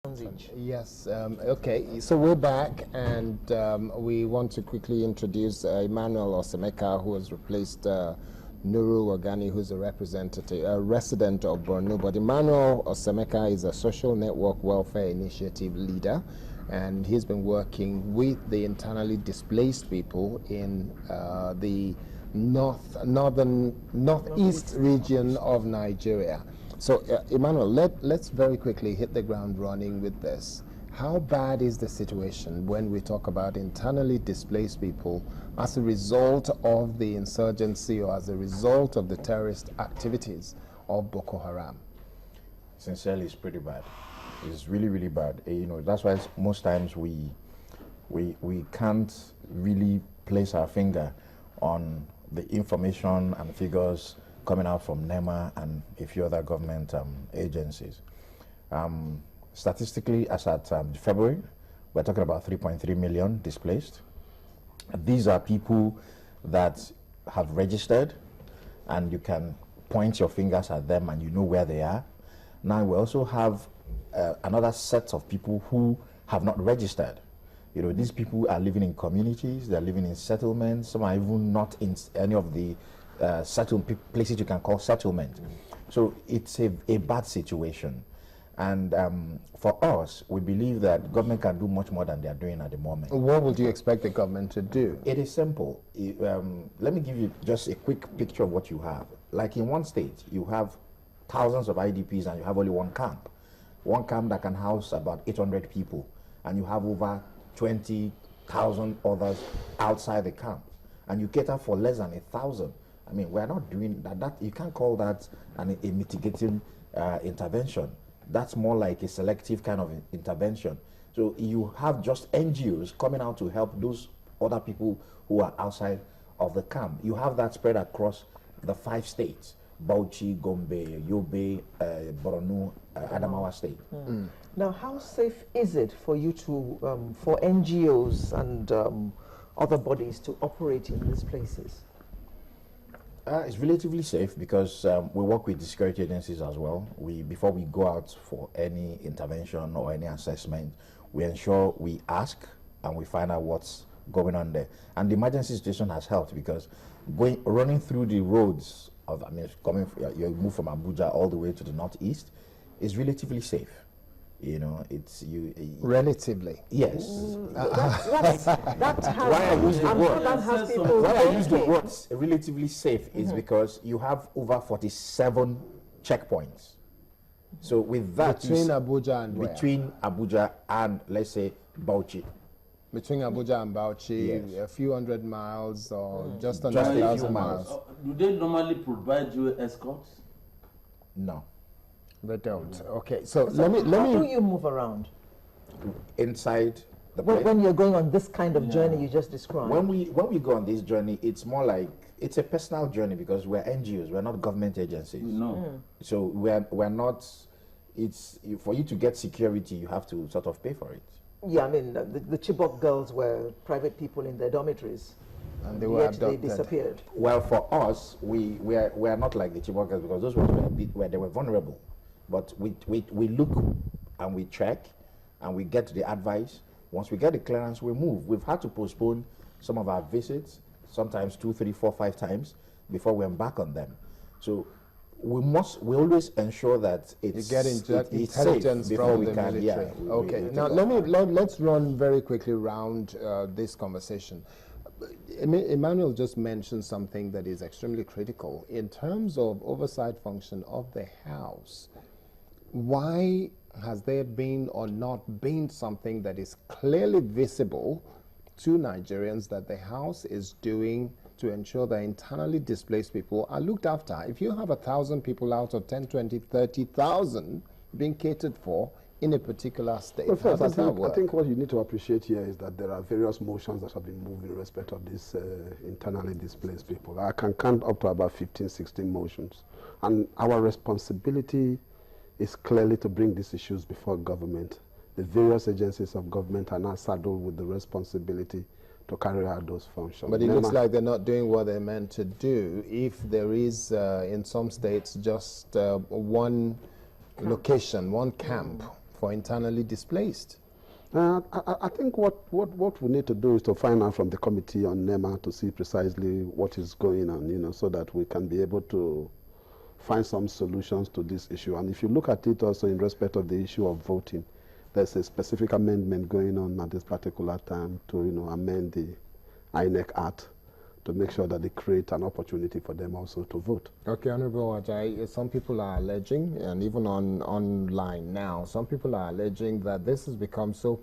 Each. Yes, okay, so we're back, and we want to quickly introduce Emmanuel Osemeka, who has replaced Nuru Ogani, who's a resident of Borno. But Emmanuel Osemeka is a social network welfare initiative leader, and he's been working with the internally displaced people in the northeast region of Nigeria. So, Emmanuel, let's very quickly hit the ground running with this. How bad is the situation when we talk about internally displaced people as a result of the insurgency or as a result of the terrorist activities of Boko Haram? Sincerely, it's pretty bad. It's really, really bad. You know, that's why most times we can't really place our finger on the information and figures coming out from NEMA and a few other government agencies. Statistically, as at February, we're talking about 3.3 million displaced. These are people that have registered, and you can point your fingers at them and you know where they are. Now, we also have another set of people who have not registered. You know, these people are living in communities, they're living in settlements, some are even not in any of the places you can call settlement. So it's a bad situation. And for us, we believe that government can do much more than they are doing at the moment. What would you expect the government to do? It is simple. Let me give you just a quick picture of what you have. Like in one state, you have thousands of IDPs and you have only one camp. One camp that can house about 800 people, and you have over 20,000 others outside the camp, and you cater for less than 1,000. I mean, we're not doing that. You can't call that a mitigating intervention. That's more like a selective kind of intervention. So you have just NGOs coming out to help those other people who are outside of the camp. You have that spread across the 5 states: Bauchi, Gombe, Yobe, Borno, Adamawa State. Now, how safe is it for you to, for NGOs and other bodies to operate in these places? It's relatively safe because we work with the security agencies as well. Before we go out for any intervention or any assessment, we ensure we ask and we find out what's going on there. And the emergency situation has helped because running through the roads of, you move from Abuja all the way to the northeast, is relatively safe. You know, it's relatively. Yes. That's how. Why I use the word? Why I use the word relatively safe is because you have over 47 checkpoints. So with that, between Abuja and between Abuja and, let's say, Bauchi. Between Abuja and Bauchi, yes. A few hundred miles or just under 1,000 miles. Do they normally provide you escorts? No. They don't. Okay, so How let do me you move around inside the place? when you're going on this kind of journey you just described? When we go on this journey, it's more like it's a personal journey because we're NGOs, we're not government agencies. No. So we're not. It's for you to get security, you have to sort of pay for it. Yeah, I mean, the Chibok girls were private people in their dormitories, and they were abducted. They disappeared. Well, for us, we are not like the Chibok girls because those ones where they were vulnerable. But we look and we check and we get the advice. Once we get the clearance, we move. We've had to postpone some of our visits, sometimes 2, 3, 4, 5 times before we embark on them. So we always ensure that it's intelligence safe from we the can. military. Yeah, okay. Now let's run very quickly around this conversation. Emmanuel just mentioned something that is extremely critical in terms of oversight function of the House. Why has there been or not been something that is clearly visible to Nigerians that the House is doing to ensure that internally displaced people are looked after? If you have 1,000 people out of 10, 20, 30,000 being catered for in a particular state, well, first, how does that work? I think what you need to appreciate here is that there are various motions that have been moved in respect of these internally displaced people. I can count up to about 15, 16 motions. And our responsibility is clearly to bring these issues before government. The various agencies of government are now saddled with the responsibility to carry out those functions. But it looks like they're not doing what they're meant to do if there is, in some states, just one location, one camp for internally displaced? I think what we need to do is to find out from the committee on NEMA to see precisely what is going on, so that we can be able to find some solutions to this issue. And if you look at it also in respect of the issue of voting, there's a specific amendment going on at this particular time to, amend the INEC Act to make sure that they create an opportunity for them also to vote. Okay, Honorable Ajayi, some people are alleging, and even online now, some people are alleging that this has become so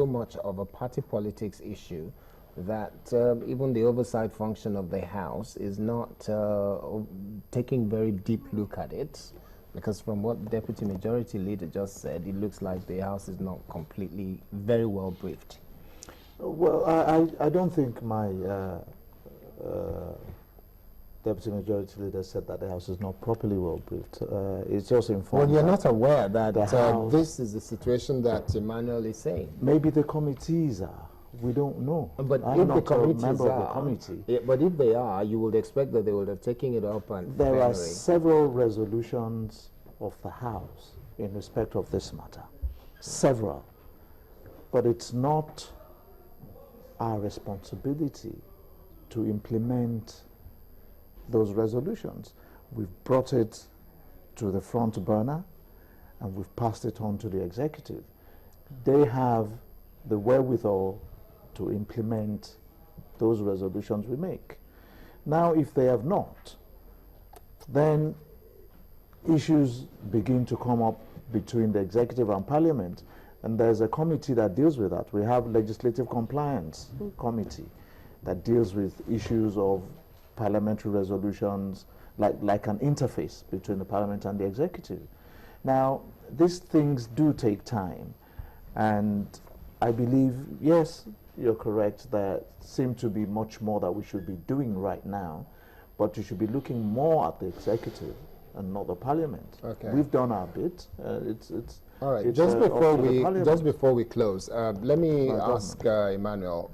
much of a party politics issue that even the oversight function of the House is not taking very deep look at it, because from what the Deputy Majority Leader just said, it looks like the House is not completely very well briefed. Well, I don't think my Deputy Majority Leader said that the House is not properly well briefed. It's just informed. Well, you're not aware that this is the situation that Emmanuel is saying. Maybe the committees are. We don't know. But I'm if not the committees a member are, of the committee. Yeah, but if they are, you would expect that they would have taken it up and there are several resolutions of the House in respect of this matter. Several. But it's not our responsibility to implement those resolutions. We've brought it to the front burner and we've passed it on to the executive. They have the wherewithal to implement those resolutions we make. Now, if they have not, then issues begin to come up between the executive and parliament, and there's a committee that deals with that. We have legislative compliance committee that deals with issues of parliamentary resolutions, like an interface between the parliament and the executive. Now, these things do take time, and I believe, yes, you're correct, there seem to be much more that we should be doing right now, but you should be looking more at the executive and not the parliament. Okay. We've done our bit. All right. It's, Just before we close, let me ask Emmanuel.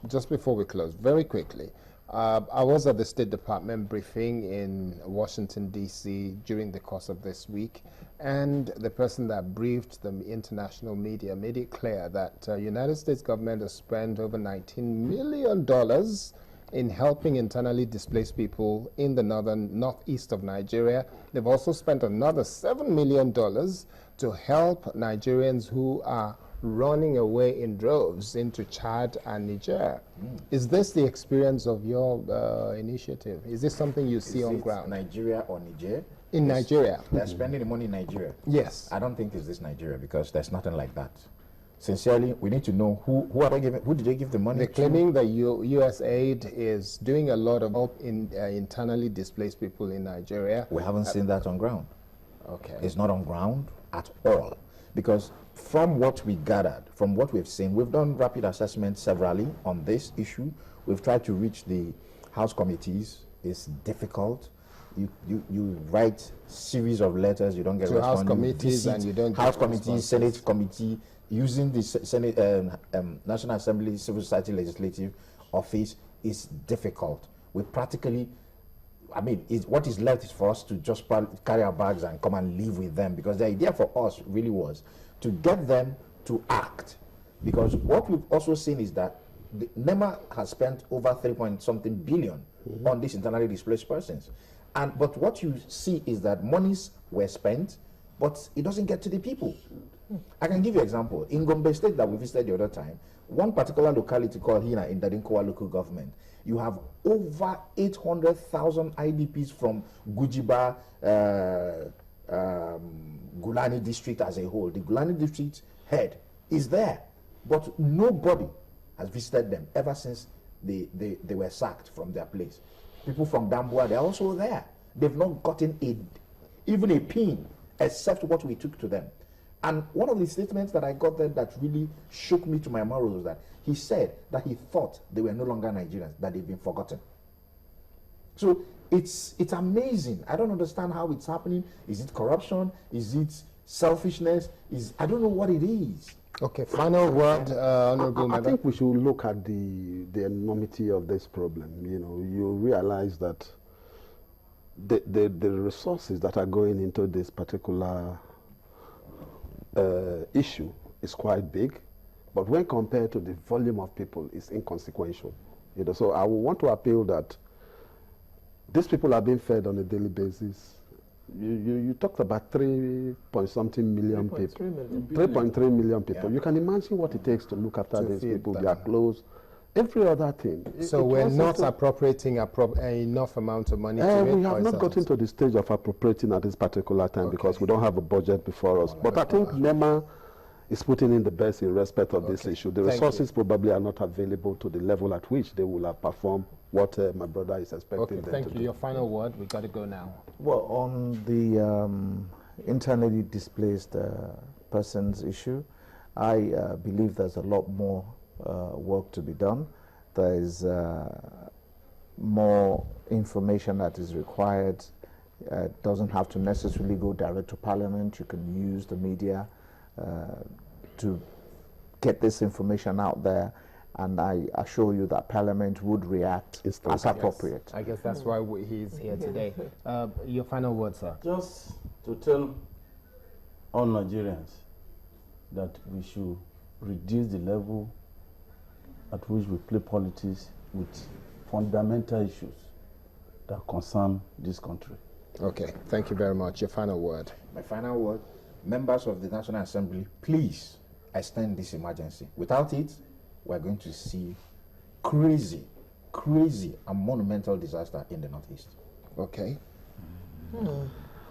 Just before we close, very quickly, I was at the State Department briefing in Washington, D.C. during the course of this week, and the person that briefed the international media made it clear that United States government has spent over $19 million in helping internally displaced people in the northeast of Nigeria. They've also spent another $7 million to help Nigerians who are running away in droves into Chad and Niger. Is this the experience of your initiative? Is this something you see on ground? Nigeria or Niger? In Nigeria. They're spending the money in Nigeria. Yes. I don't think it's this Nigeria, because there's nothing like that. Sincerely, we need to know who are they giving, who did they give the money They're to? claiming that USAID is doing a lot of help in internally displaced people in Nigeria. We haven't seen that on ground. Okay. It's not on ground at all. Because from what we gathered, from what we've seen, we've done rapid assessments severally on this issue. We've tried to reach the House committees. It's difficult. You write series of letters, you don't get response. House committees and you don't get House committee, responses. Senate committee, using the Senate, National Assembly Civil Society Legislative Office is difficult. We practically, what is left is for us to just carry our bags and come and live with them, because the idea for us really was to get them to act. Because what we've also seen is that the NEMA has spent over 3-point-something billion on these internally displaced persons. But what you see is that monies were spent, but it doesn't get to the people. I can give you an example. In Gombe State that we visited the other time, one particular locality called Hina in Dadinkowa local government, you have over 800,000 IDPs from Gujiba, Gulani district as a whole. The Gulani district head is there, but nobody has visited them ever since they were sacked from their place. People from Damboa, they're also there. They've not gotten even a pin, except what we took to them. And one of the statements that I got there that really shook me to my marrow was that he said that he thought they were no longer Nigerians, that they've been forgotten. So it's amazing. I don't understand how it's happening. Is it corruption? Is it selfishness? I don't know what it is. Okay, final word, Honorable I think we should look at the enormity of this problem. You realize that the resources that are going into this particular issue is quite big, but when compared to the volume of people, it's inconsequential. You know, so I would want to appeal that these people are being fed on a daily basis. You talked about 3-point-something million people. 3.3 million people. Yeah. You can imagine what it takes to look after these people, their clothes, every other thing. So we're not appropriating enough amount of money to it? We have not gotten to the stage of appropriating at this particular time because we don't have a budget before us. But I think NEMA is putting in the best in respect of this issue. The resources probably are not available to the level at which they will have performed what my brother is expecting them to Thank you. do. Your final word. We've got to go now. Well, on the internally displaced persons issue, I believe there's a lot more work to be done. There is more information that is required. It doesn't have to necessarily go direct to Parliament. You can use the media to get this information out there, and I assure you that Parliament would react as appropriate. I guess that's why he's here today. Your final word, sir. Just to tell all Nigerians that we should reduce the level at which we play politics with fundamental issues that concern this country. Okay, thank you very much. Your final word. My final word, members of the National Assembly, please extend this emergency. Without it, we're going to see crazy and monumental disaster in the Northeast. Okay.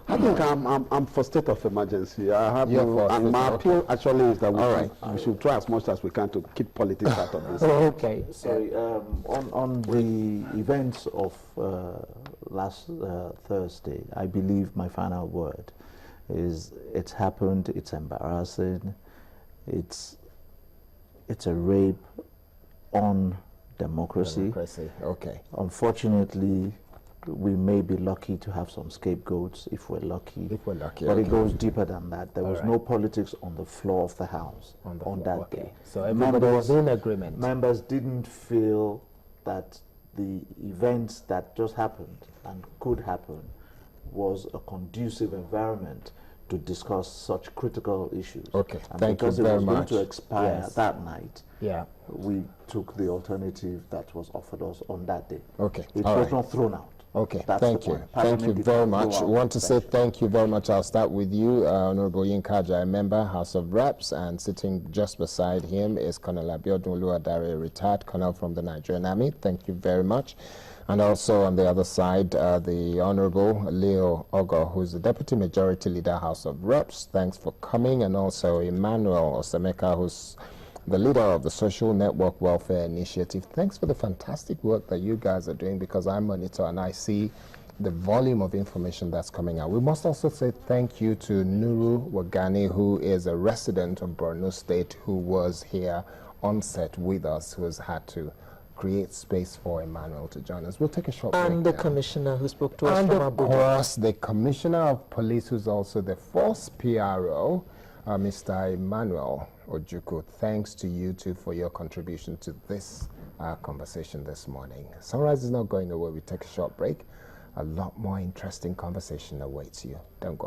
I think I'm for state of emergency. I have and my appeal actually is that we should try as much as we can to keep politics out of this. Okay. Sorry, on the events of last Thursday, I believe my final word is it's happened, it's embarrassing, it's a rape on democracy. Okay. Unfortunately, we may be lucky to have some scapegoats if we're lucky. But it goes deeper than that. There was no politics on the floor of the House on that day. So everybody was in agreement. Members didn't feel that the events that just happened and could happen was a conducive environment to discuss such critical issues. Okay, and thank you very much. Because it was going to expire that night, we took the alternative that was offered us on that day. Okay, it was not thrown out. Okay, That's thank you. Thank you very much. I want to say thank you very much. I'll start with you, Honorable Yinka Ajayi, member, House of Reps, and sitting just beside him is Colonel Abiodun Oluwadare, retired colonel from the Nigerian Army. Thank you very much. And also on the other side, the Honorable Leo Ogor, who's the Deputy Majority Leader, House of Reps. Thanks for coming. And also Emmanuel Osemeka, who's the leader of the Social Network Welfare Initiative. Thanks for the fantastic work that you guys are doing, because I monitor and I see the volume of information that's coming out. We must also say thank you to Nuru Wagani, who is a resident of Borno State, who was here on set with us, who has had to create space for Emmanuel to join us. We'll take a short break. And the commissioner who spoke to us and from of Abuja. course, the commissioner of police, who's also the first PRO, Mr. Emmanuel Ojukwu. Thanks to you two for your contribution to this conversation this morning. Sunrise is not going away. We take a short break. A lot more interesting conversation awaits you. Don't go.